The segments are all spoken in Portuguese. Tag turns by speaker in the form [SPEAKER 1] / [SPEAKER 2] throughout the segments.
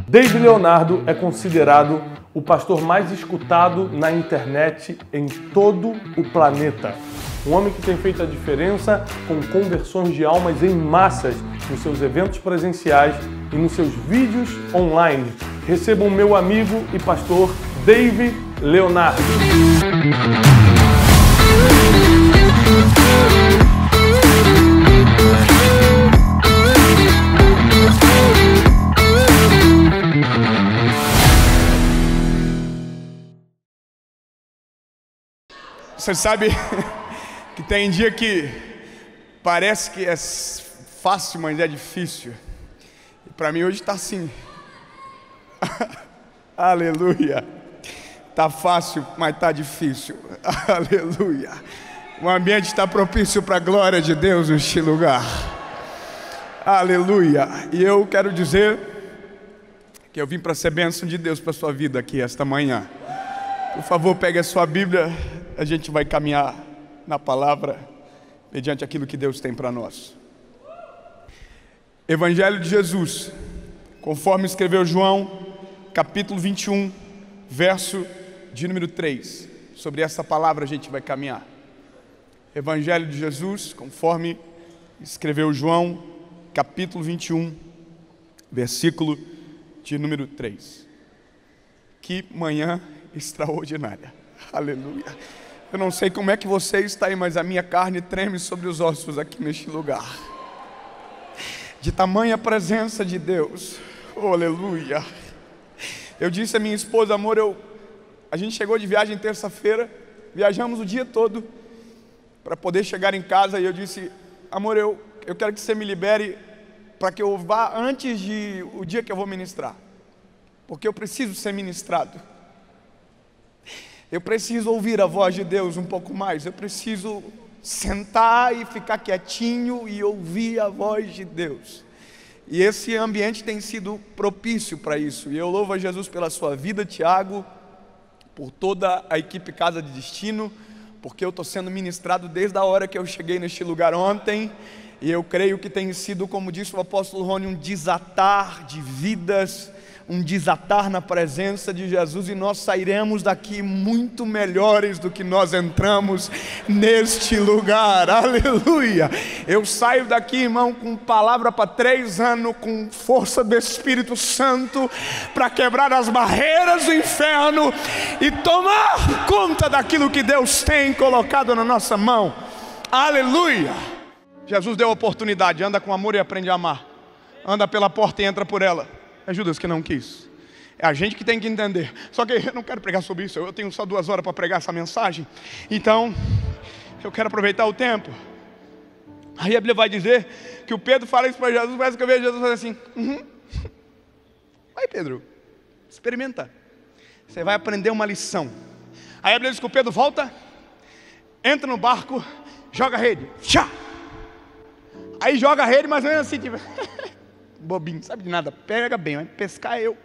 [SPEAKER 1] Dave Leonardo é considerado o pastor mais escutado na internet em todo o planeta. Um homem que tem feito a diferença com conversões de almas em massas nos seus eventos presenciais e nos seus vídeos online. Recebam meu amigo e pastor Dave Leonardo.
[SPEAKER 2] Você sabe que tem dia que parece que é fácil, mas é difícil. E para mim hoje está assim. Aleluia. Tá fácil, mas tá difícil. Aleluia. O ambiente está propício para a glória de Deus neste lugar. Aleluia. E eu quero dizer que eu vim para ser bênção de Deus para a sua vida aqui esta manhã. Por favor, pegue a sua Bíblia. A gente vai caminhar na palavra mediante aquilo que Deus tem para nós. Evangelho de Jesus, conforme escreveu João, capítulo 21, verso de número 3. Sobre essa palavra a gente vai caminhar. Evangelho de Jesus, conforme escreveu João, capítulo 21, versículo de número 3. Que manhã extraordinária. Aleluia. Eu não sei como é que você está aí, mas a minha carne treme sobre os ossos aqui neste lugar. De tamanha presença de Deus. Oh, aleluia. Eu disse à minha esposa, amor, a gente chegou de viagem terça-feira, viajamos o dia todo para poder chegar em casa, e eu disse, amor, eu quero que você me libere para que eu vá antes o dia que eu vou ministrar, porque eu preciso ser ministrado. Eu preciso ouvir a voz de Deus um pouco mais. Eu preciso sentar e ficar quietinho e ouvir a voz de Deus. E esse ambiente tem sido propício para isso. E eu louvo a Jesus pela sua vida, Tiago, por toda a equipe Casa de Destino, porque eu estou sendo ministrado desde a hora que eu cheguei neste lugar ontem. E eu creio que tem sido, como disse o apóstolo Rony, um desatar de vidas, um desatar na presença de Jesus, e nós sairemos daqui muito melhores do que nós entramos neste lugar. Aleluia. Eu saio daqui, irmão, com palavra para 3 anos, com força do Espírito Santo, para quebrar as barreiras do inferno e tomar conta daquilo que Deus tem colocado na nossa mão. Aleluia. Jesus deu a oportunidade. Anda com amor e aprende a amar. Anda pela porta e entra por ela. É Judas que não quis. É a gente que tem que entender. Só que eu não quero pregar sobre isso. Eu tenho só 2 horas para pregar essa mensagem. Então, eu quero aproveitar o tempo. Aí a Bíblia vai dizer que o Pedro fala isso para Jesus. Parece que eu vejo Jesus fazer assim. Vai, Pedro, experimenta. Você vai aprender uma lição. Aí a Bíblia diz que o Pedro volta, entra no barco, joga a rede. Tchá! Aí joga a rede, mas não é assim, tipo... bobinho, sabe de nada, pega bem, vai pescar eu.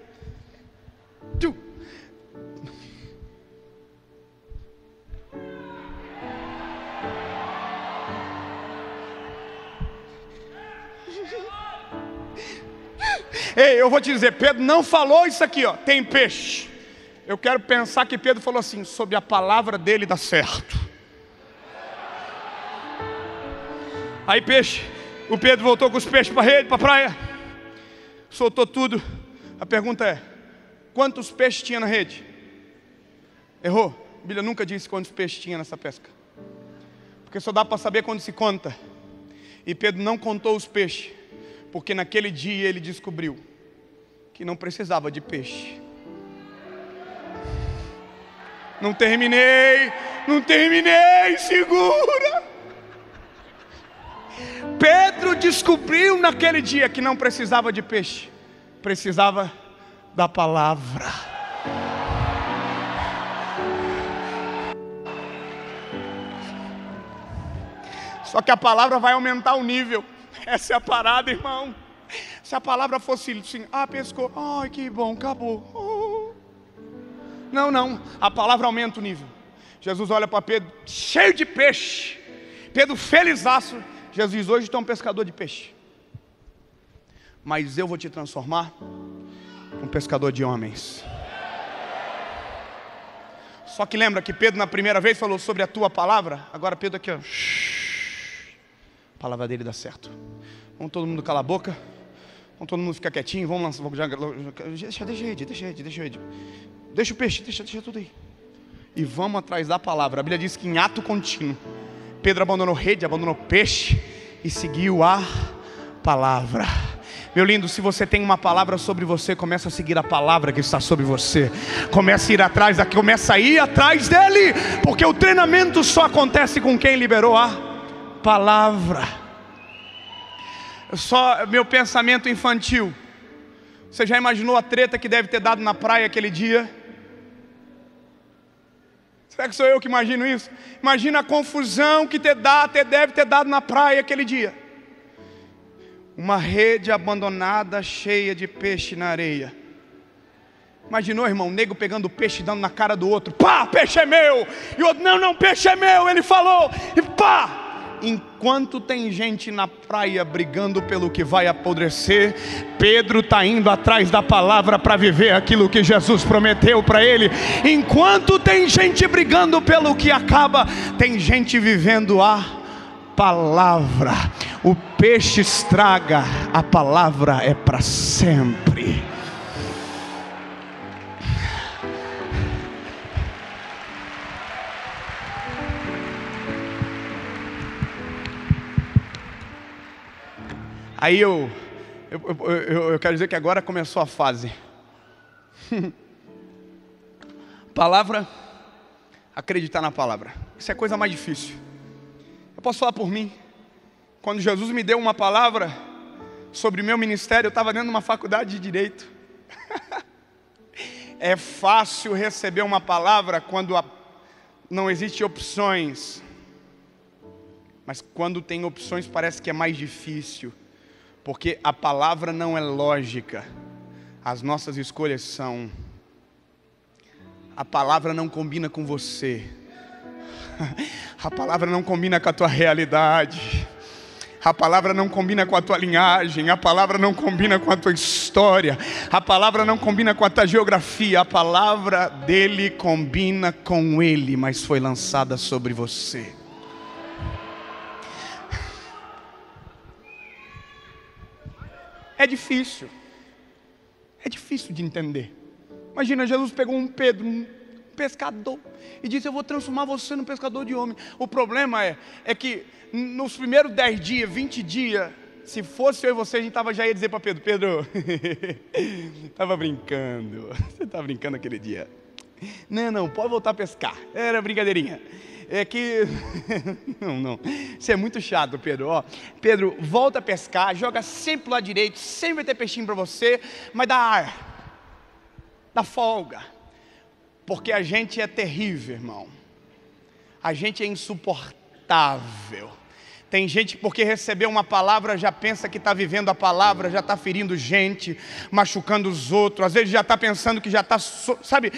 [SPEAKER 2] Ei, eu vou te dizer, Pedro não falou isso aqui, ó, tem peixe. Eu quero pensar que Pedro falou assim, sobre a palavra dele dá certo. Aí peixe, o Pedro voltou com os peixes para a rede, para a praia, soltou tudo. A pergunta é, quantos peixes tinha na rede? Errou. A Bíblia nunca disse quantos peixes tinha nessa pesca, porque só dá para saber quando se conta. E Pedro não contou os peixes, porque naquele dia ele descobriu que não precisava de peixe. Não terminei, segura. Pedro descobriu naquele dia que não precisava de peixe, precisava da palavra. Só que a palavra vai aumentar o nível. Essa é a parada, irmão. Se a palavra fosse assim, pescou, ai que bom, acabou. Não, a palavra aumenta o nível. Jesus olha para Pedro, cheio de peixe. Pedro felizaço. Jesus diz, hoje tu é um pescador de peixe, mas eu vou te transformar um pescador de homens. Só que lembra que Pedro na primeira vez falou sobre a tua palavra? Agora Pedro aqui, ó. A palavra dele dá certo. Vamos todo mundo calar a boca. Vamos todo mundo ficar quietinho. Vamos lançar. Deixa ele. Deixa o peixe, deixa tudo aí. E vamos atrás da palavra. A Bíblia diz que em ato contínuo, Pedro abandonou rede, abandonou peixe e seguiu a palavra. Meu lindo, se você tem uma palavra sobre você, começa a seguir a palavra que está sobre você. Começa a ir atrás dele, porque o treinamento só acontece com quem liberou a palavra. Só meu pensamento infantil. Você já imaginou a treta que deve ter dado na praia aquele dia? Será que sou eu que imagino isso? Imagina a confusão que deve ter dado na praia aquele dia. Uma rede abandonada, cheia de peixe na areia. Imaginou, irmão, um nego pegando peixe e dando na cara do outro. Pá, peixe é meu. E o outro, não, peixe é meu. Ele falou, e pá. Enquanto tem gente na praia brigando pelo que vai apodrecer, Pedro está indo atrás da palavra para viver aquilo que Jesus prometeu para ele. Enquanto tem gente brigando pelo que acaba, tem gente vivendo a palavra. O peixe estraga, a palavra é para sempre. Aí eu quero dizer que agora começou a fase. Palavra, acreditar na palavra. Isso é a coisa mais difícil. Eu posso falar por mim. Quando Jesus me deu uma palavra sobre o meu ministério, eu estava dentro de uma faculdade de Direito. É fácil receber uma palavra quando não existem opções. Mas quando tem opções parece que é mais difícil. Porque a palavra não é lógica. As nossas escolhas são. A palavra não combina com você. A palavra não combina com a tua realidade. A palavra não combina com a tua linhagem. A palavra não combina com a tua história. A palavra não combina com a tua geografia. A palavra dele combina com ele, mas foi lançada sobre você. É difícil de entender. Imagina, Jesus pegou um Pedro, um pescador, e disse, eu vou transformar você num pescador de homem. O problema é que nos primeiros 10 dias, 20 dias, se fosse eu e você, a gente já ia dizer para Pedro, estava brincando, você estava brincando aquele dia. Não, pode voltar a pescar, era brincadeirinha. É que, não, isso é muito chato, Pedro. Pedro, volta a pescar, joga sempre lá direito, sempre vai ter peixinho para você, mas dá ar, dá folga, porque a gente é terrível, irmão, a gente é insuportável. Tem gente porque recebeu uma palavra já pensa que está vivendo a palavra, já está ferindo gente, machucando os outros, às vezes já está pensando que já está, sabe?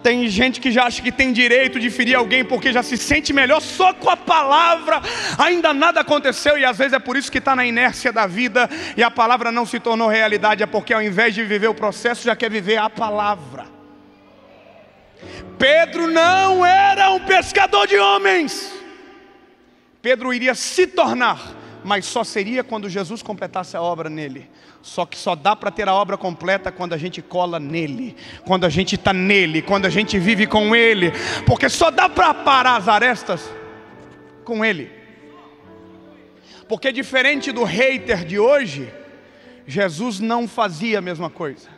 [SPEAKER 2] Tem gente que já acha que tem direito de ferir alguém porque já se sente melhor só com a palavra, ainda nada aconteceu e às vezes é por isso que está na inércia da vida e a palavra não se tornou realidade, é porque ao invés de viver o processo já quer viver a palavra. Pedro não era um pescador de homens. Pedro iria se tornar, mas só seria quando Jesus completasse a obra nele. Só que só dá para ter a obra completa quando a gente cola nele, quando a gente está nele, quando a gente vive com ele, porque só dá para parar as arestas com ele. Porque diferente do hater de hoje, Jesus não fazia a mesma coisa.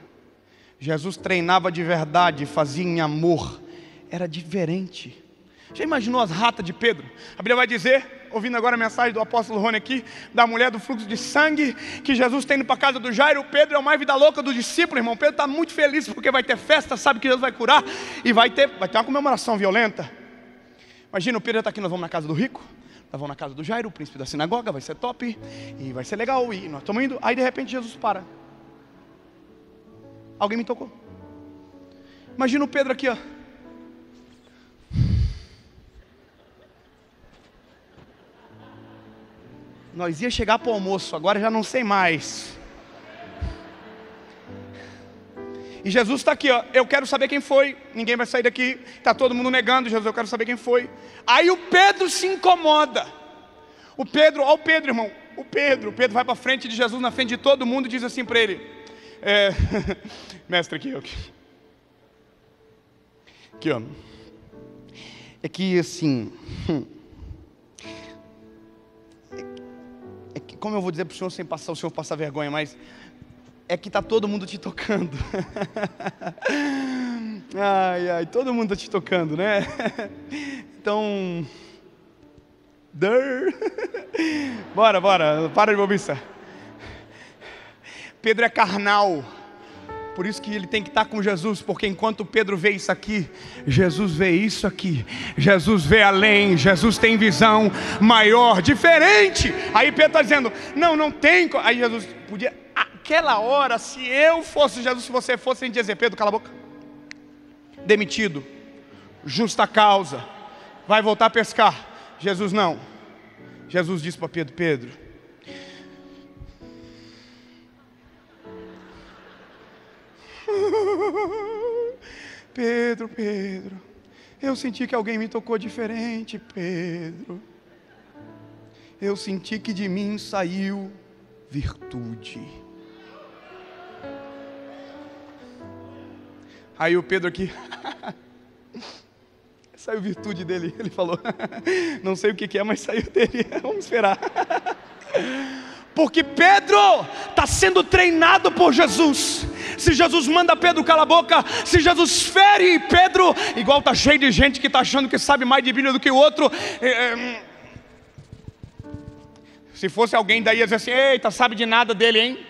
[SPEAKER 2] Jesus treinava de verdade, fazia em amor, era diferente. Já imaginou as ratas de Pedro? A Bíblia vai dizer, ouvindo agora a mensagem do apóstolo Rony aqui, da mulher do fluxo de sangue, que Jesus está indo para a casa do Jairo. Pedro é o mais vida louca dos discípulos, irmão. Pedro está muito feliz porque vai ter festa, sabe que Jesus vai curar e vai ter uma comemoração violenta. Imagina, o Pedro está aqui, nós vamos na casa do rico, nós vamos na casa do Jairo, o príncipe da sinagoga, vai ser top, e vai ser legal, e nós estamos indo. Aí de repente Jesus para. Alguém me tocou. Imagina o Pedro aqui, ó. Nós ia chegar para o almoço, agora já não sei mais. E Jesus está aqui, ó. Eu quero saber quem foi. Ninguém vai sair daqui. Está todo mundo negando. Jesus, eu quero saber quem foi. Aí o Pedro se incomoda. O Pedro, ó o Pedro, irmão. O Pedro vai para frente de Jesus, na frente de todo mundo, e diz assim para ele: mestre, aqui, ó. É que assim, como eu vou dizer para o senhor sem passar o senhor passar vergonha, mas é que está todo mundo te tocando. Ai, todo mundo está te tocando, né? Então, bora, para de bobiça. Pedro é carnal, por isso que ele tem que estar com Jesus, porque enquanto Pedro vê isso aqui, Jesus vê isso aqui, Jesus vê além, Jesus tem visão maior, diferente. Aí Pedro está dizendo, não tem, aí Jesus podia, aquela hora, se eu fosse Jesus, se você fosse, a gente ia dizer, Pedro, cala a boca, demitido, justa causa, vai voltar a pescar. Jesus não, Jesus disse para Pedro, Pedro, eu senti que alguém me tocou diferente, Pedro. Eu senti que de mim saiu virtude. Aí o Pedro aqui, saiu virtude dele, ele falou, não sei o que é, mas saiu dele, vamos esperar. Porque Pedro está sendo treinado por Jesus. Se Jesus manda Pedro calar a boca, se Jesus fere Pedro, igual está cheio de gente que está achando que sabe mais de Bíblia do que o outro. Se fosse alguém daí ia dizer assim, eita, sabe de nada dele, hein?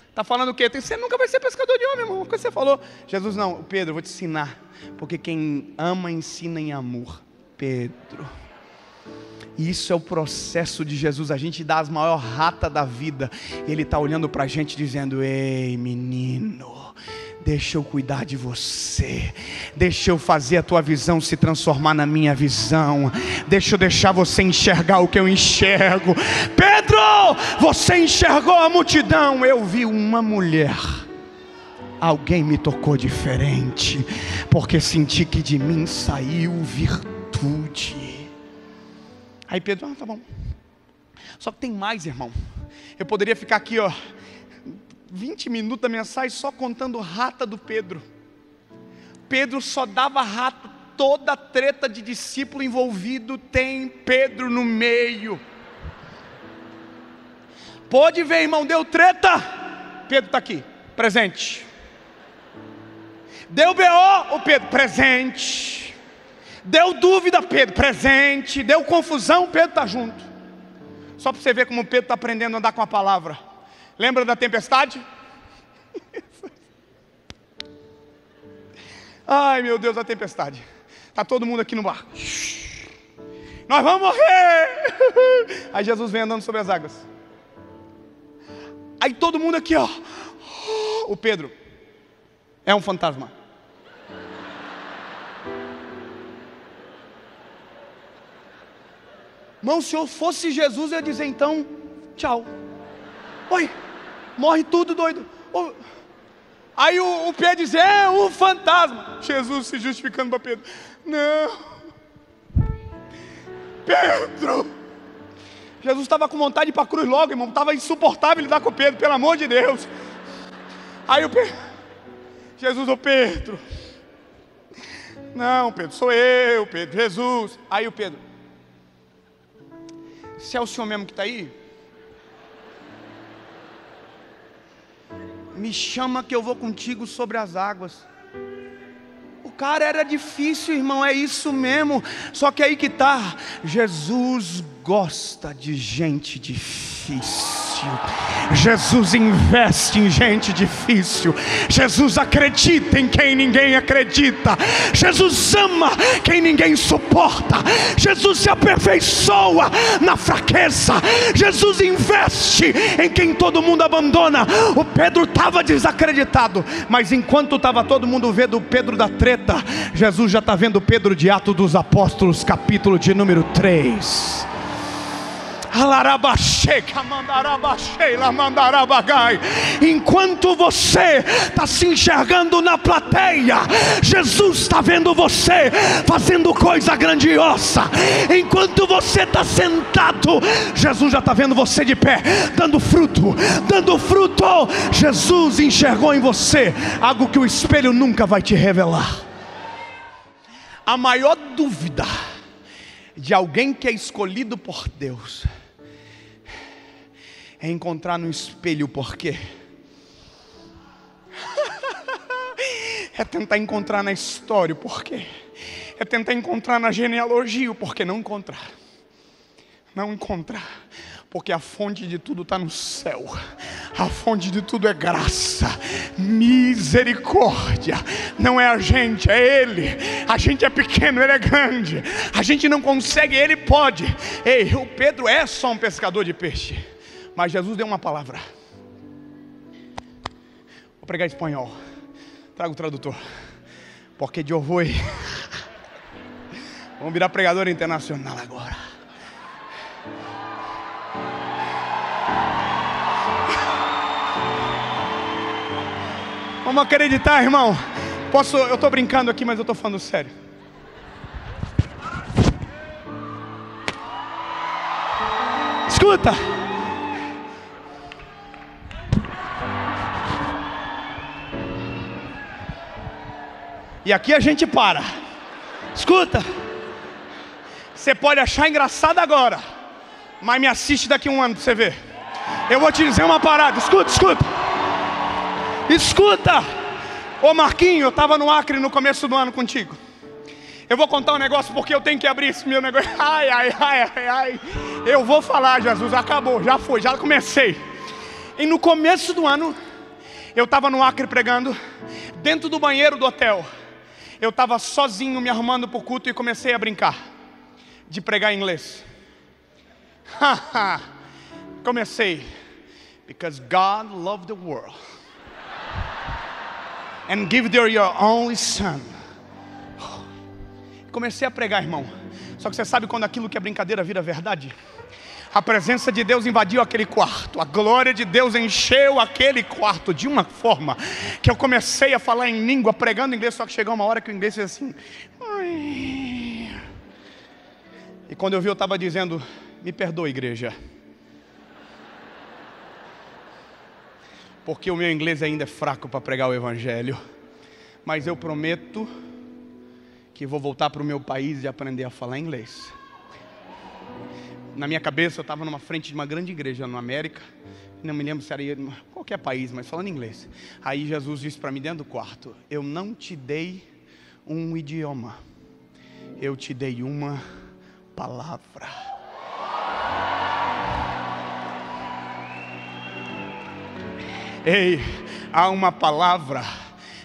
[SPEAKER 2] Está falando o quê? Você nunca vai ser pescador de homem, irmão. O que você falou? Jesus, não, Pedro, eu vou te ensinar. Porque quem ama ensina em amor. Pedro. Isso é o processo de Jesus. A gente dá as maiores ratas da vida. Ele está olhando para a gente dizendo, ei menino, deixa eu cuidar de você. Deixa eu fazer a tua visão se transformar na minha visão. Deixa eu deixar você enxergar o que eu enxergo. Pedro, você enxergou a multidão. Eu vi uma mulher. Alguém me tocou diferente, porque senti que de mim saiu virtude. Aí Pedro, tá bom. Só que tem mais, irmão. Eu poderia ficar aqui, 20 minutos da mensagem só contando rata do Pedro. Pedro só dava rata. Toda treta de discípulo envolvido tem Pedro no meio. Pode ver, irmão, deu treta, Pedro está aqui, presente. Deu BO, o Pedro, presente. Deu dúvida, Pedro, presente. Deu confusão, Pedro está junto. Só para você ver como Pedro está aprendendo a andar com a palavra. Lembra da tempestade? Ai meu Deus, a tempestade. Está todo mundo aqui no barco. Nós vamos morrer. Aí Jesus vem andando sobre as águas. Aí todo mundo aqui, o Pedro é um fantasma. Irmão, se eu fosse Jesus, eu ia dizer então, tchau. Oi, morre tudo, doido. Aí o Pedro diz, é um fantasma. Jesus se justificando para Pedro. Não, Pedro. Jesus estava com vontade de ir para a cruz logo, irmão. Estava insuportável lidar com Pedro, pelo amor de Deus. Aí o Pedro, Jesus, Pedro. Não, Pedro, sou eu, Pedro, Jesus. Aí o Pedro, se é o senhor mesmo que está aí, me chama que eu vou contigo sobre as águas. O cara era difícil, irmão, é isso mesmo. Só que aí que está, Jesus gosta de gente difícil. Jesus investe em gente difícil. Jesus acredita em quem ninguém acredita. Jesus ama quem ninguém suporta. Jesus se aperfeiçoa na fraqueza. Jesus investe em quem todo mundo abandona. O Pedro estava desacreditado, mas enquanto estava todo mundo vendo o Pedro da treta, Jesus já está vendo Pedro de Atos dos Apóstolos, capítulo de número 3.
[SPEAKER 3] Enquanto você está se enxergando na plateia, Jesus está vendo você fazendo coisa grandiosa. Enquanto você está sentado, Jesus já está vendo você de pé, dando fruto, dando fruto. Jesus enxergou em você algo que o espelho nunca vai te revelar. A maior dúvida de alguém que é escolhido por Deus é encontrar no espelho o porquê. É tentar encontrar na história o porquê. É tentar encontrar na genealogia o porquê. Não encontrar. Não encontrar. Porque a fonte de tudo está no céu. A fonte de tudo é graça, misericórdia. Não é a gente, é Ele. A gente é pequeno, Ele é grande. A gente não consegue, Ele pode. Ei, o Pedro é só um pescador de peixe, mas Jesus deu uma palavra. Vou pregar em espanhol. Traga o tradutor. Porque eu vou. Vamos virar pregador internacional agora. Vamos acreditar, irmão. Eu estou brincando aqui, mas eu estou falando sério. Escuta. E aqui a gente para. Escuta. Você pode achar engraçado agora, mas me assiste daqui a um ano para você ver. Eu vou te dizer uma parada. Escuta, escuta. Escuta. Ô Marquinho, eu estava no Acre no começo do ano contigo. Eu vou contar um negócio porque eu tenho que abrir esse meu negócio. Ai. Eu vou falar, Jesus, acabou, já foi, já comecei. E no começo do ano, eu estava no Acre pregando, dentro do banheiro do hotel. Eu estava sozinho me arrumando para o culto e comecei a brincar de pregar em inglês. Comecei. Because God loved the world and give there your only son. Comecei a pregar, irmão. Só que você sabe quando aquilo que é brincadeira vira verdade? A presença de Deus invadiu aquele quarto. A glória de Deus encheu aquele quarto de uma forma que eu comecei a falar em língua, pregando em inglês. Só que chegou uma hora que o inglês fez assim. E quando eu vi, eu estava dizendo: me perdoe, igreja, porque o meu inglês ainda é fraco para pregar o evangelho. Mas eu prometo que vou voltar para o meu país e aprender a falar inglês. Na minha cabeça eu estava numa frente de uma grande igreja na América. Não me lembro se era em qualquer país, mas falando inglês. Aí Jesus disse para mim dentro do quarto: eu não te dei um idioma, eu te dei uma palavra. Ei, há uma palavra.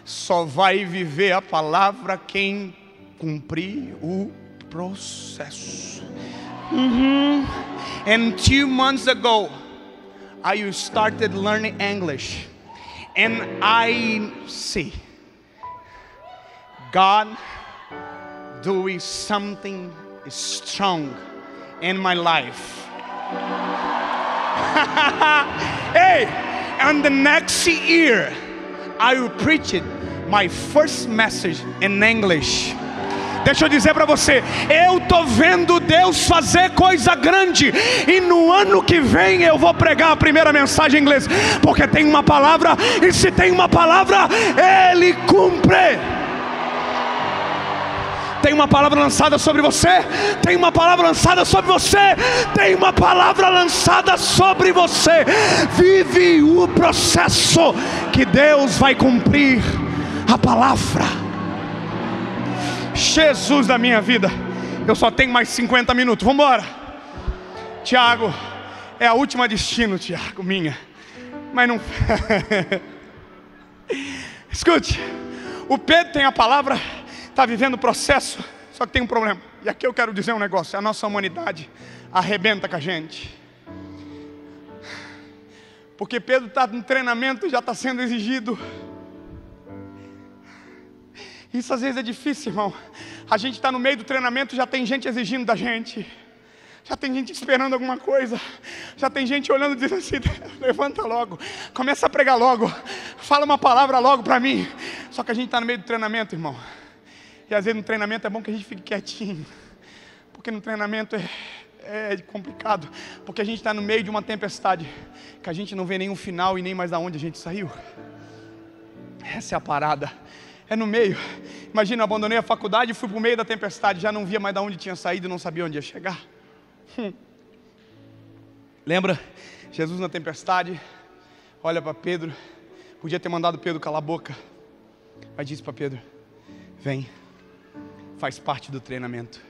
[SPEAKER 3] Só vai viver a palavra quem cumprir o processo. And 2 months ago, I started learning English, and I see God doing something strong in my life. Hey, and the next year, I will preach my first message in English. Deixa eu dizer para você, eu estou vendo Deus fazer coisa grande. E no ano que vem eu vou pregar a primeira mensagem em inglês. Porque tem uma palavra, e se tem uma palavra, Ele cumpre. Tem uma palavra lançada sobre você. Tem uma palavra lançada sobre você. Tem uma palavra lançada sobre você. Vive o processo que Deus vai cumprir a palavra. Jesus da minha vida, eu só tenho mais 50 minutos, vamos embora. Tiago, é a última destino, Tiago, minha. Mas não... Escute, o Pedro tem a palavra, está vivendo o processo, só que tem um problema. E aqui eu quero dizer um negócio: a nossa humanidade arrebenta com a gente. Porque Pedro está no treinamento, já está sendo exigido. Isso às vezes é difícil, irmão. A gente está no meio do treinamento, já tem gente exigindo da gente.
[SPEAKER 2] Já tem gente esperando alguma coisa. Já tem gente olhando e dizendo assim: levanta logo, começa a pregar logo, fala uma palavra logo para mim. Só que a gente está no meio do treinamento, irmão. E às vezes no treinamento é bom que a gente fique quietinho, porque no treinamento é complicado, porque a gente está no meio de uma tempestade, que a gente não vê nenhum final e nem mais da onde a gente saiu. Essa é a parada, é no meio. Imagina, eu abandonei a faculdade e fui para o meio da tempestade, já não via mais da onde tinha saído e não sabia onde ia chegar. Lembra? Jesus na tempestade, olha para Pedro, podia ter mandado Pedro calar a boca, mas disse para Pedro: vem, faz parte do treinamento.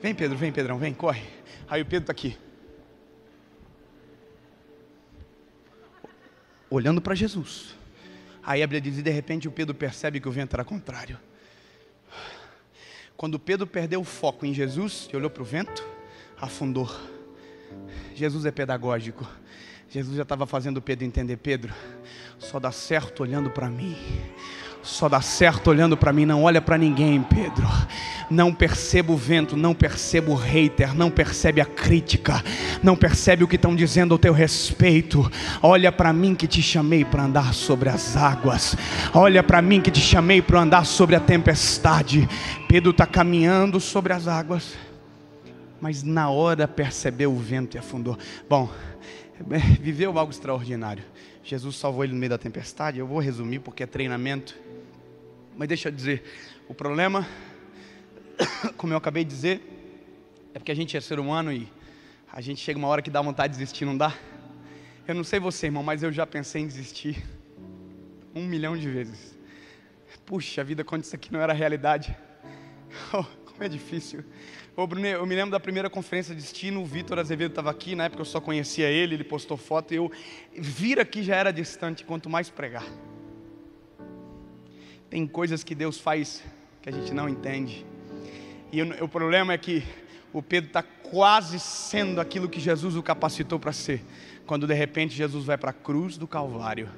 [SPEAKER 2] Vem Pedro, vem Pedrão, vem, corre. Aí o Pedro está aqui, olhando para Jesus. Aí a Bíblia diz: e de repente o Pedro percebe que o vento era contrário. Quando Pedro perdeu o foco em Jesus e olhou para o vento, afundou. Jesus é pedagógico. Jesus já estava fazendo Pedro entender: Pedro, só dá certo olhando para mim. Só dá certo olhando para mim, não olha para ninguém, Pedro. Não perceba o vento, não perceba o hater, não percebe a crítica, não percebe o que estão dizendo ao teu respeito. Olha para mim que te chamei para andar sobre as águas. Olha para mim que te chamei para andar sobre a tempestade. Pedro está caminhando sobre as águas, mas na hora percebeu o vento e afundou. Bom, viveu algo extraordinário. Jesus salvou ele no meio da tempestade. Eu vou resumir porque é treinamento, mas deixa eu dizer, o problema, como eu acabei de dizer, é porque a gente é ser humano e a gente chega uma hora que dá vontade de desistir, não dá? Eu não sei você, irmão, mas eu já pensei em desistir 1 milhão de vezes. Puxa vida, quando isso aqui não era realidade. Oh, como é difícil. Ô Bruno, eu me lembro da primeira conferência de destino, o Vitor Azevedo estava aqui, na época eu só conhecia ele, ele postou foto, e eu vir aqui já era distante, quanto mais pregar. Tem coisas que Deus faz que a gente não entende. E o problema é que o Pedro está quase sendo aquilo que Jesus o capacitou para ser, quando de repente Jesus vai para a cruz do Calvário,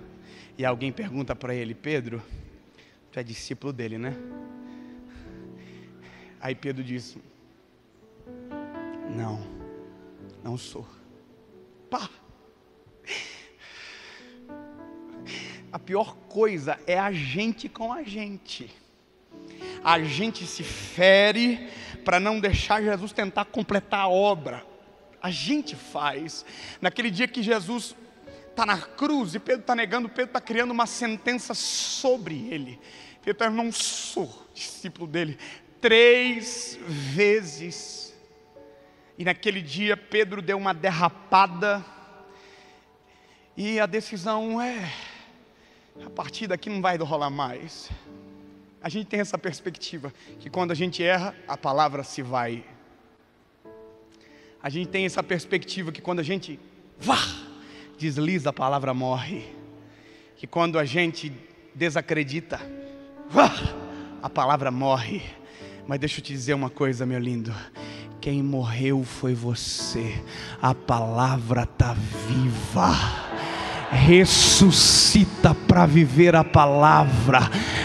[SPEAKER 2] e alguém pergunta para ele: Pedro, tu é discípulo dele, né? Aí Pedro diz: não sou. Pá! A pior coisa é a gente com a gente. A gente se fere para não deixar Jesus tentar completar a obra. A gente faz. Naquele dia que Jesus está na cruz e Pedro está negando, Pedro está criando uma sentença sobre ele. Pedro está: eu não sou discípulo dele. 3 vezes. E naquele dia Pedro deu uma derrapada. E a decisão é: a partir daqui não vai rolar mais. A gente tem essa perspectiva, que quando a gente erra, a palavra se vai. A gente tem essa perspectiva que quando a gente desliza, a palavra morre. Que quando a gente desacredita, a palavra morre. Mas deixa eu te dizer uma coisa, meu lindo: quem morreu foi você. A palavra está viva. Ressuscita para viver a palavra,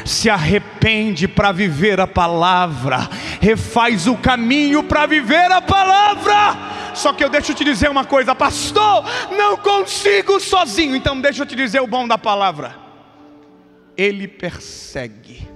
[SPEAKER 2] se arrepende para viver a palavra, refaz o caminho para viver a palavra. Só que eu deixo eu te dizer uma coisa: pastor, não consigo sozinho. Então deixa eu te dizer o bom da palavra: ele persegue.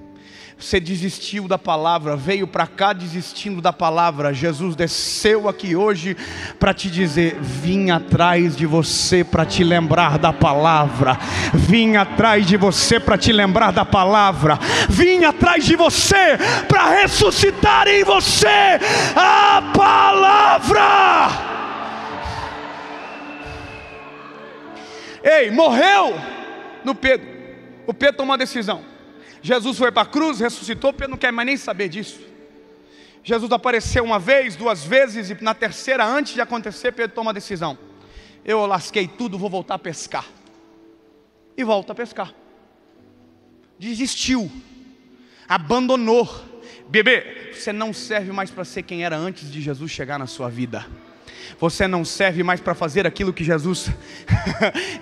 [SPEAKER 2] Você desistiu da palavra, veio para cá desistindo da palavra. Jesus desceu aqui hoje para te dizer: vim atrás de você para te lembrar da palavra. Vim atrás de você para te lembrar da palavra. Vim atrás de você para ressuscitar em você a palavra. Ei, morreu no Pedro. O Pedro tomou uma decisão. Jesus foi para a cruz, ressuscitou, Pedro não quer mais nem saber disso. Jesus apareceu 1 vez, 2 vezes, e na terceira, antes de acontecer, Pedro toma a decisão: eu lasquei tudo, vou voltar a pescar. E volta a pescar. Desistiu, abandonou. Bebê, você não serve mais para ser quem era antes de Jesus chegar na sua vida. Você não serve mais para fazer aquilo que Jesus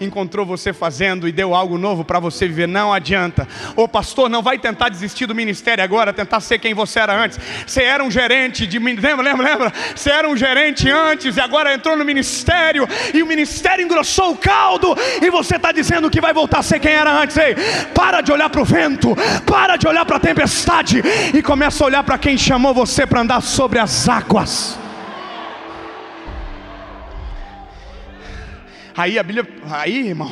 [SPEAKER 2] encontrou você fazendo e deu algo novo para você viver. Não adianta. Ô pastor, não vai tentar desistir do ministério agora, tentar ser quem você era antes. Você era um gerente de... Lembra? Você era um gerente antes e agora entrou no ministério e o ministério engrossou o caldo e você está dizendo que vai voltar a ser quem era antes. Ei, para de olhar para o vento, para de olhar para a tempestade e começa a olhar para quem chamou você para andar sobre as águas. Aí, irmão,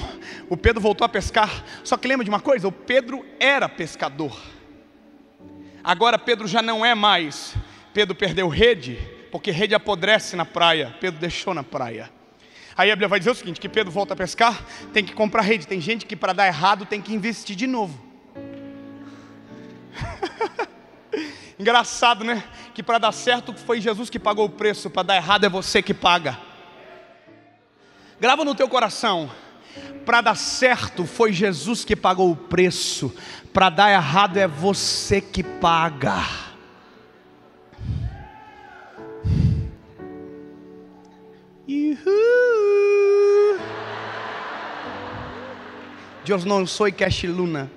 [SPEAKER 2] o Pedro voltou a pescar. Só que lembra de uma coisa? O Pedro era pescador. Agora Pedro já não é mais. Pedro perdeu rede, porque rede apodrece na praia. Pedro deixou na praia. Aí a Bíblia vai dizer o seguinte, que Pedro volta a pescar, tem que comprar rede. Tem gente que para dar errado tem que investir de novo. Engraçado, né? Que para dar certo foi Jesus que pagou o preço, para dar errado é você que paga. Grava no teu coração, para dar certo foi Jesus que pagou o preço, para dar errado é você que paga. Eu não sou cachiluna,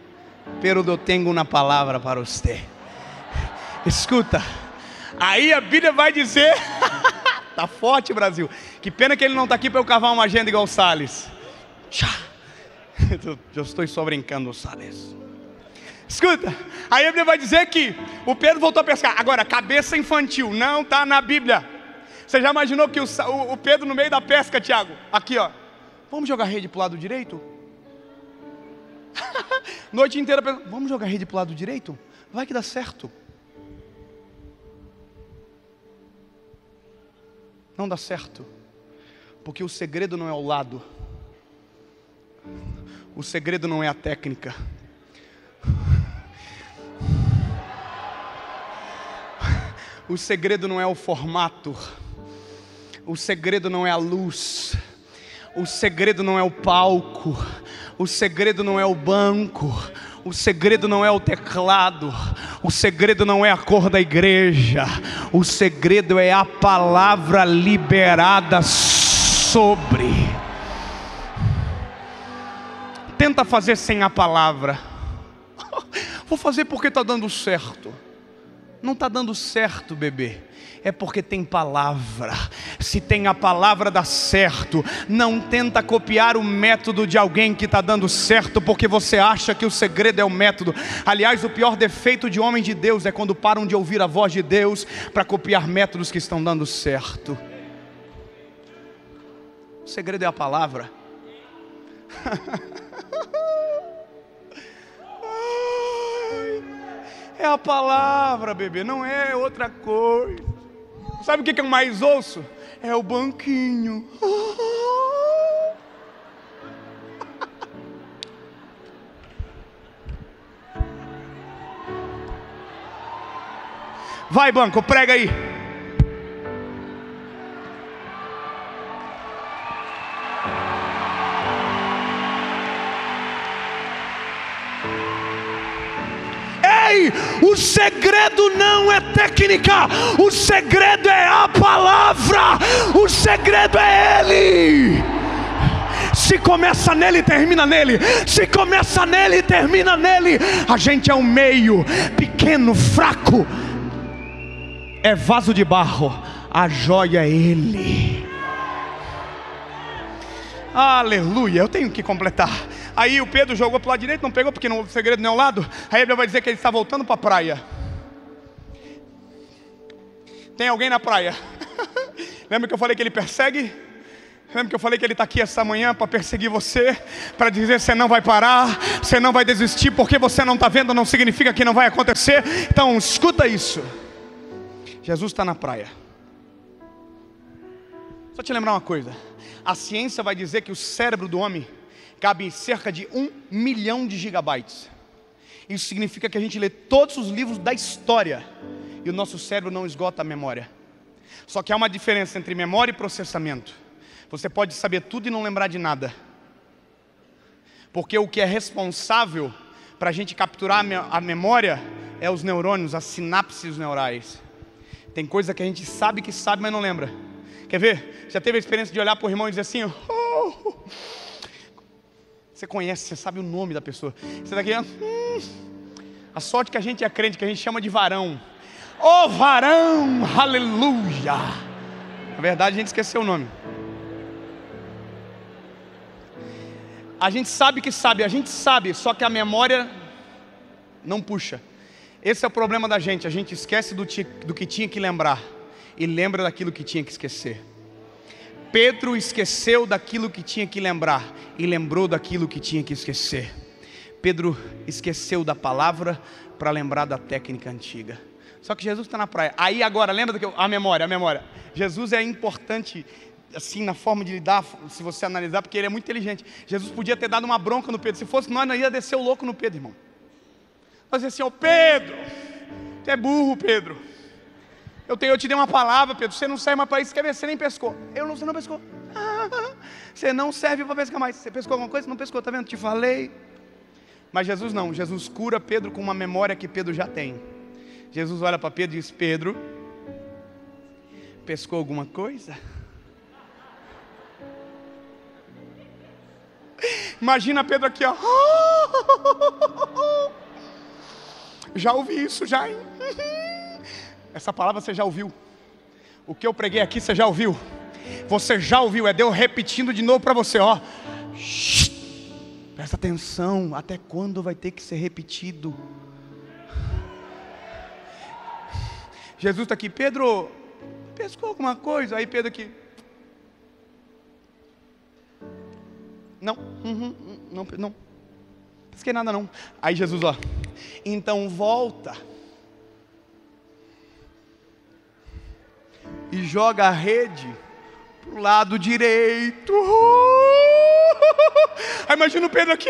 [SPEAKER 2] pero eu tenho uma palavra para você. Escuta, aí a Bíblia vai dizer... Tá forte, Brasil. Que pena que ele não está aqui para eu cavar uma agenda igual o Salles. Eu estou só brincando, Salles. Escuta, aí a Bíblia vai dizer que o Pedro voltou a pescar. Agora, cabeça infantil, não está na Bíblia. Você já imaginou que o Pedro no meio da pesca, Tiago? Aqui, ó. Vamos jogar rede para o lado direito? Noite inteira pensando, vamos jogar rede para o lado direito? Vai que dá certo. Não dá certo, porque o segredo não é o lado, o segredo não é a técnica, o segredo não é o formato, o segredo não é a luz, o segredo não é o palco, o segredo não é o banco, o segredo não é o teclado, o segredo não é a cor da igreja, o segredo é a palavra liberada sobre. Tenta fazer sem a palavra. Vou fazer porque está dando certo. Não está dando certo, bebê. É porque tem palavra. Se tem a palavra, dá certo. Não tenta copiar o método de alguém que está dando certo, porque você acha que o segredo é o método. Aliás, o pior defeito de homem de Deus é quando param de ouvir a voz de Deus para copiar métodos que estão dando certo. O segredo é a palavra. É a palavra, bebê, não é outra coisa. Sabe o que eu mais ouço? É o banquinho. Vai, banco, prega aí. O segredo não é técnica, o segredo é a palavra, o segredo é Ele. Se começa nele, termina nele. Se começa nele, termina nele. A gente é um meio pequeno, fraco, é vaso de barro, a joia é Ele. Aleluia, eu tenho que completar. Aí o Pedro jogou para o lado direito, não pegou porque o segredo não é o lado. Aí a Bíblia vai dizer que ele está voltando para a praia. Tem alguém na praia? Lembra que eu falei que ele persegue? Lembra que eu falei que ele está aqui essa manhã para perseguir você? Para dizer você não vai parar, você não vai desistir. Porque você não está vendo não significa que não vai acontecer. Então escuta isso. Jesus está na praia. Só te lembrar uma coisa. A ciência vai dizer que o cérebro do homem cabe em cerca de 1 milhão de gigabytes. Isso significa que a gente lê todos os livros da história e o nosso cérebro não esgota a memória. Só que há uma diferença entre memória e processamento. Você pode saber tudo e não lembrar de nada. Porque o que é responsável para a gente capturar a memória é os neurônios, as sinapses neurais. Tem coisa que a gente sabe, mas não lembra. Quer ver? Já teve a experiência de olhar para o irmão e dizer assim, oh. Você conhece, você sabe o nome da pessoa. Você daqui, a sorte que a gente é crente, que a gente chama de varão. Ô varão, aleluia. Na verdade a gente esqueceu o nome. A gente sabe que sabe, a gente sabe, só que a memória não puxa. Esse é o problema da gente, a gente esquece do que tinha que lembrar e lembra daquilo que tinha que esquecer. Pedro esqueceu daquilo que tinha que lembrar e lembrou daquilo que tinha que esquecer. Pedro esqueceu da palavra para lembrar da técnica antiga. Só que Jesus está na praia. Aí agora, lembra a memória. Jesus é importante assim na forma de lidar, se você analisar, porque ele é muito inteligente. Jesus podia ter dado uma bronca no Pedro. Se fosse nós, ia descer o louco no Pedro, irmão. Nós ia assim, ô Pedro, tu é burro, Pedro. Eu te dei uma palavra, Pedro, você não serve mais para isso, quer ver? Você nem pescou. Você não pescou. Você não serve para pescar mais. Você pescou alguma coisa? Não pescou, tá vendo? Te falei. Mas Jesus não, Jesus cura Pedro com uma memória que Pedro já tem. Jesus olha para Pedro e diz, Pedro, pescou alguma coisa? Imagina Pedro aqui, ó. Já ouvi isso, já, hein? Essa palavra você já ouviu. O que eu preguei aqui você já ouviu. Você já ouviu, é Deus repetindo de novo para você, ó. Presta atenção, até quando vai ter que ser repetido? Jesus está aqui, Pedro, pescou alguma coisa? Aí Pedro aqui, não pesquei nada não. Aí Jesus, ó, então volta e joga a rede pro lado direito. Aí imagina o Pedro aqui,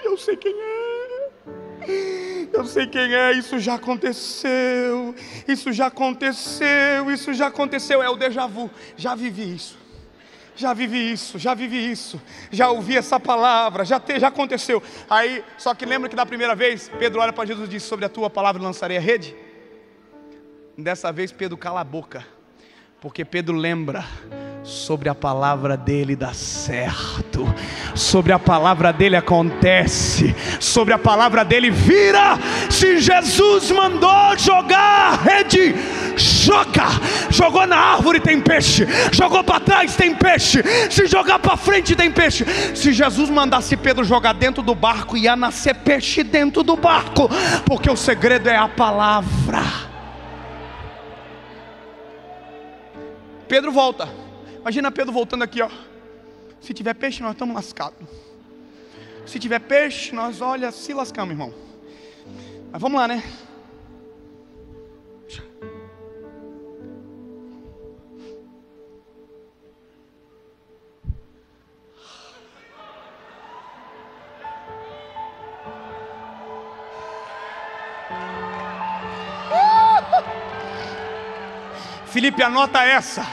[SPEAKER 2] eu sei quem é, isso já aconteceu, é o déjà vu, já vivi isso, já ouvi essa palavra, já aconteceu. Aí, só que lembra que da primeira vez, Pedro olha para Jesus e diz, sobre a tua palavra lançarei a rede? Dessa vez Pedro cala a boca, porque Pedro lembra, sobre a palavra dele dá certo, sobre a palavra dele acontece, sobre a palavra dele vira. Se Jesus mandou jogar a rede, jogou na árvore tem peixe, jogou para trás tem peixe, se jogar para frente tem peixe. Se Jesus mandasse Pedro jogar dentro do barco, ia nascer peixe dentro do barco, porque o segredo é a palavra. Pedro volta. Imagina Pedro voltando aqui, ó. Se tiver peixe, nós estamos lascados. Se tiver peixe, nós, se lascamos, irmão. Mas vamos lá, né? Felipe, anota essa.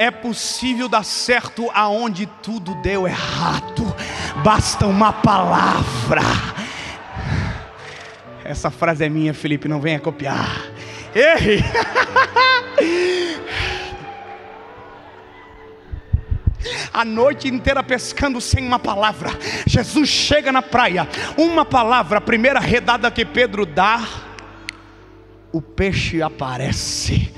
[SPEAKER 2] É possível dar certo aonde tudo deu errado. Basta uma palavra. Essa frase é minha, Felipe, não venha copiar. Ei! A noite inteira pescando sem uma palavra. Jesus chega na praia, uma palavra, a primeira redada que Pedro dá, o peixe aparece.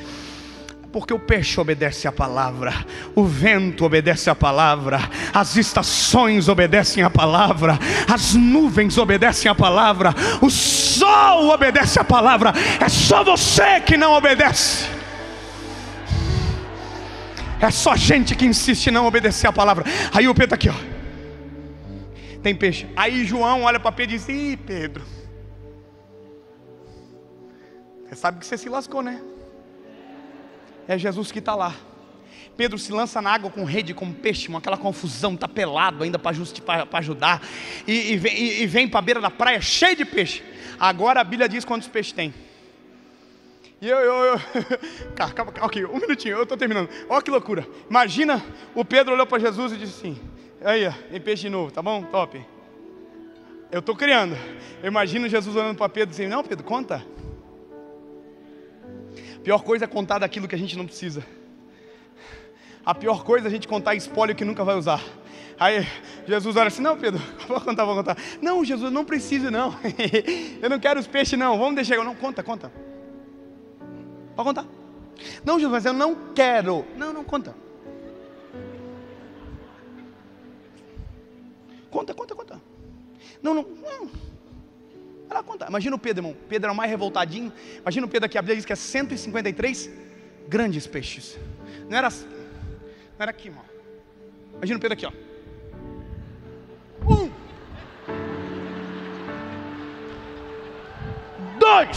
[SPEAKER 2] Porque o peixe obedece à palavra, o vento obedece à palavra, as estações obedecem à palavra, as nuvens obedecem à palavra, o sol obedece à palavra. É só você que não obedece. É só gente que insiste em não obedecer à palavra. Aí o Pedro aqui, ó, tem peixe. Aí João olha para Pedro e diz, ih, Pedro, você sabe que você se lascou, né? É Jesus que está lá. Pedro se lança na água com rede, com peixe, com aquela confusão, está pelado ainda para ajudar. E vem para a beira da praia cheio de peixe. Agora a Bíblia diz quantos peixes tem. E calma, ok, um minutinho, eu estou terminando. Olha que loucura. Imagina, o Pedro olhou para Jesus e disse assim, aí, ó, tem peixe de novo, tá bom? Top. Eu estou criando. Eu imagino Jesus olhando para Pedro e dizendo, não, Pedro, conta. Pior coisa é contar daquilo que a gente não precisa. A pior coisa é a gente contar espólio que nunca vai usar. Aí Jesus olha assim, não, Pedro, vou contar. Não, Jesus, não preciso não. Eu não quero os peixes não, vamos deixar. Não, conta. Pode contar. Não, Jesus, mas eu não quero. Não, conta. Conta. Não. Vai lá contar. Imagina o Pedro, irmão. Pedro era o mais revoltadinho. Imagina o Pedro aqui, a Bíblia diz que é 153 grandes peixes. Não era aqui, irmão. Imagina o Pedro aqui, ó. 1, 2.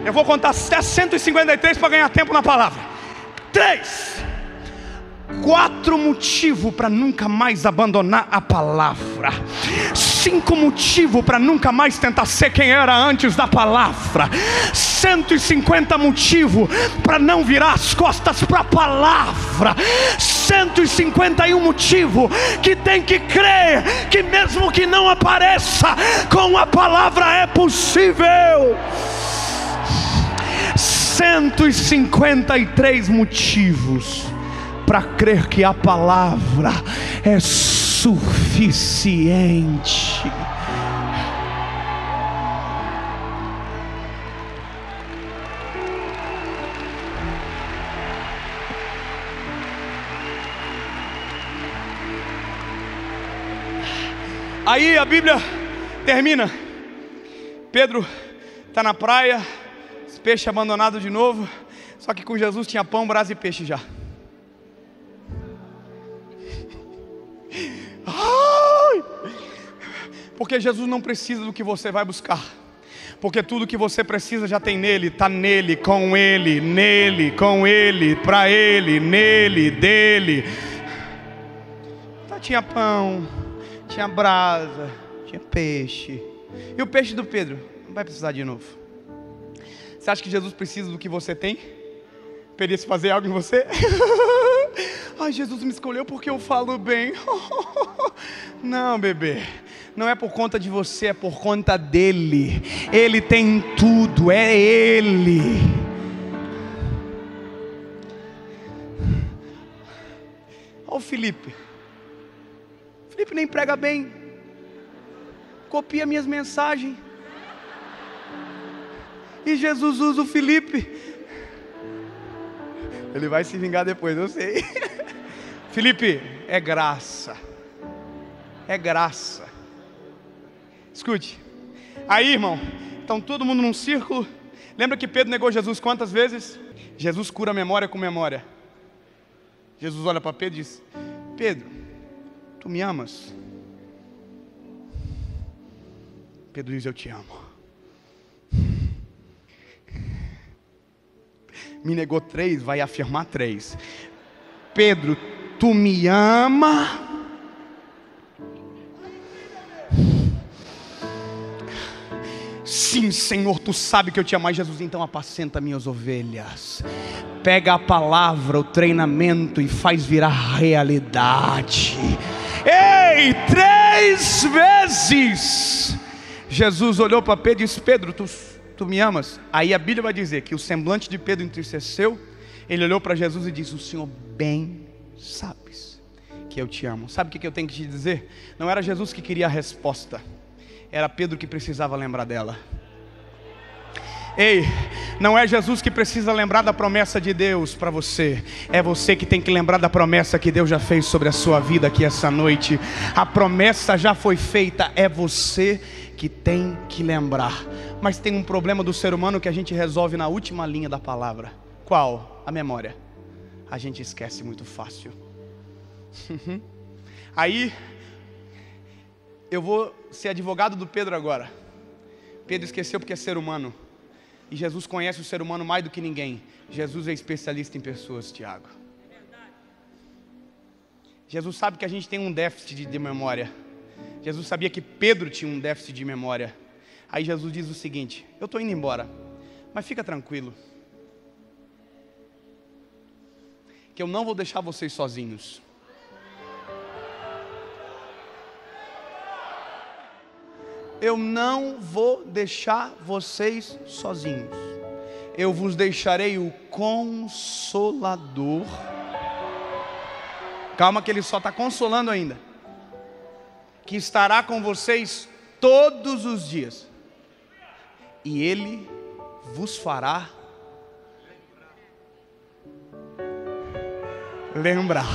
[SPEAKER 2] Eu vou contar até 153 para ganhar tempo na palavra. 3, 4 motivos para nunca mais abandonar a palavra. 5 motivos para nunca mais tentar ser quem era antes da palavra. 150 motivos para não virar as costas para a palavra. 151 motivos que tem que crer que mesmo que não apareça, com a palavra é possível. 153 motivos para crer que a palavra é suficiente. Aí a Bíblia termina. Pedro está na praia, os peixes abandonados de novo. Só que com Jesus tinha pão, brasa e peixe já. Porque Jesus não precisa do que você vai buscar. Porque tudo que você precisa já tem nele, está nele, com ele, nele, com ele, para ele, nele, dele. Então, tinha pão, tinha brasa, tinha peixe. E o peixe do Pedro? Não vai precisar de novo. Você acha que Jesus precisa do que você tem? Para ele fazer algo em você? Ai, Jesus me escolheu porque eu falo bem. Não, bebê. Não é por conta de você, é por conta dele. Ele tem tudo, é ele. Olha o Felipe. Felipe nem prega bem. Copia minhas mensagens. E Jesus usa o Felipe. Ele vai se vingar depois, eu sei. Felipe, é graça. É graça. Escute. Aí, irmão, então todo mundo num círculo. Lembra que Pedro negou Jesus quantas vezes? Jesus cura a memória com memória. Jesus olha para Pedro e diz: Pedro, tu me amas? Pedro diz: eu te amo. Me negou 3, vai afirmar 3. Pedro, tu me ama? Sim, Senhor, tu sabe que eu te amo. Jesus, então apacenta minhas ovelhas. Pega a palavra, o treinamento e faz virar realidade. Ei, 3 vezes Jesus olhou para Pedro e disse: Pedro, tu me amas? Aí a Bíblia vai dizer que o semblante de Pedro entristeceu. Ele olhou para Jesus e disse: o Senhor bem sabes que eu te amo. Sabe o que eu tenho que te dizer? Não era Jesus que queria a resposta, era Pedro que precisava lembrar dela. Ei, não é Jesus que precisa lembrar da promessa de Deus para você. É você que tem que lembrar da promessa que Deus já fez sobre a sua vida aqui essa noite. A promessa já foi feita, é você que tem que lembrar. Mas tem um problema do ser humano que a gente resolve na última linha da palavra. Qual? A memória. A gente esquece muito fácil. Aí eu vou ser advogado do Pedro agora. Pedro esqueceu porque é ser humano. E Jesus conhece o ser humano mais do que ninguém. Jesus é especialista em pessoas, Tiago. Jesus sabe que a gente tem um déficit de memória. Jesus sabia que Pedro tinha um déficit de memória. Aí Jesus diz o seguinte: eu estou indo embora, mas fica tranquilo, que eu não vou deixar vocês sozinhos. Eu não vou deixar vocês sozinhos. Eu vos deixarei o Consolador, Calma que Ele só está consolando ainda. Que estará com vocês todos os dias. E Ele vos fará lembrar.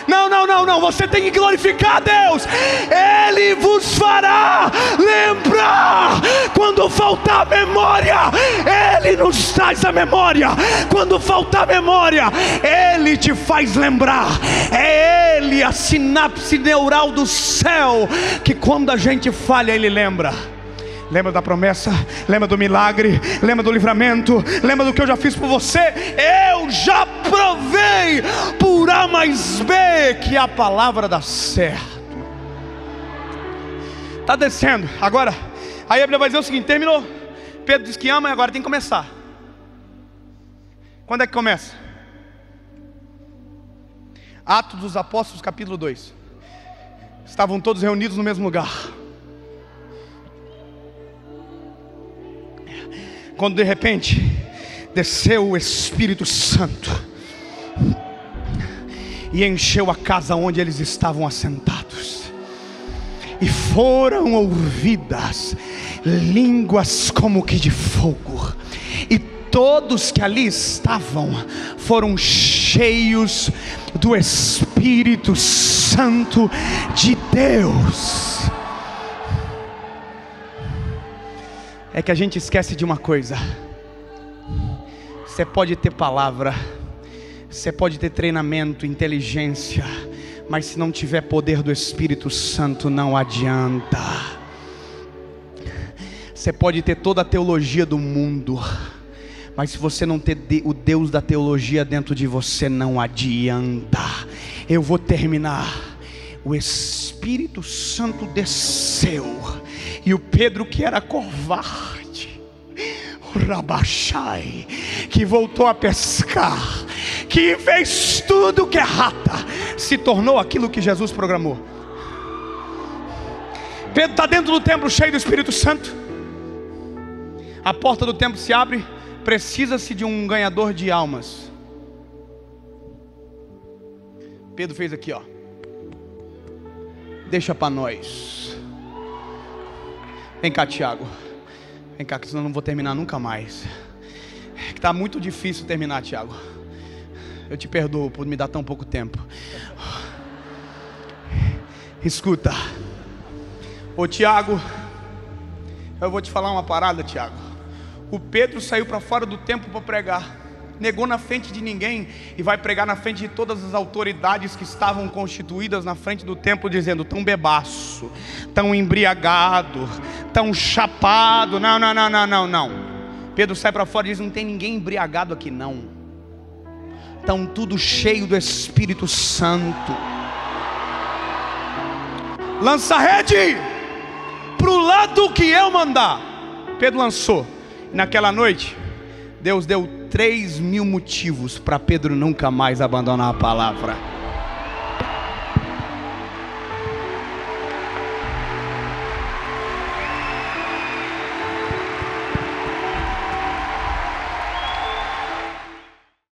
[SPEAKER 2] Não, você tem que glorificar a Deus. Ele vos fará lembrar. Quando faltar memória, Ele nos traz a memória. Quando faltar memória, Ele te faz lembrar. É Ele, a sinapse neural do céu, que quando a gente falha, Ele lembra. Lembra da promessa, lembra do milagre, lembra do livramento, lembra do que eu já fiz por você. Eu já provei por A mais B que a palavra dá certo. Está descendo, agora aí a Bíblia vai dizer o seguinte, terminou. Pedro diz que ama e agora tem que começar. Quando é que começa? Atos dos Apóstolos capítulo 2. Estavam todos reunidos no mesmo lugar. Quando de repente desceu o Espírito Santo e encheu a casa onde eles estavam assentados, e foram ouvidas línguas como que de fogo, e todos que ali estavam foram cheios do Espírito Santo de Deus. É que a gente esquece de uma coisa. Você pode ter palavra, você pode ter treinamento, inteligência, mas se não tiver poder do Espírito Santo, não adianta. Você pode ter toda a teologia do mundo, mas se você não ter o Deus da teologia dentro de você, não adianta. Eu vou terminar. O Espírito Santo desceu, e o Pedro, que era covarde, o Rabachai, que voltou a pescar, que fez tudo que é rata, se tornou aquilo que Jesus programou. Pedro está dentro do templo cheio do Espírito Santo. A porta do templo se abre. Precisa-se de um ganhador de almas. Pedro fez aqui, ó. Deixa para nós. Vem cá, Tiago. Vem cá, que senão eu não vou terminar nunca mais. Está muito difícil terminar, Tiago. Eu te perdoo por me dar tão pouco tempo. Escuta. Ô Tiago, eu vou te falar uma parada, Tiago. O Pedro saiu para fora do templo para pregar. Negou na frente de ninguém e vai pregar na frente de todas as autoridades que estavam constituídas na frente do templo, dizendo: tão bebaço, tão embriagado, tão chapado. Não. Pedro sai para fora e diz: não tem ninguém embriagado aqui não. Estão tudo cheio do Espírito Santo. Lança a rede para o lado que eu mandar. Pedro lançou. Naquela noite Deus deu 3.000 motivos para Pedro nunca mais abandonar a palavra.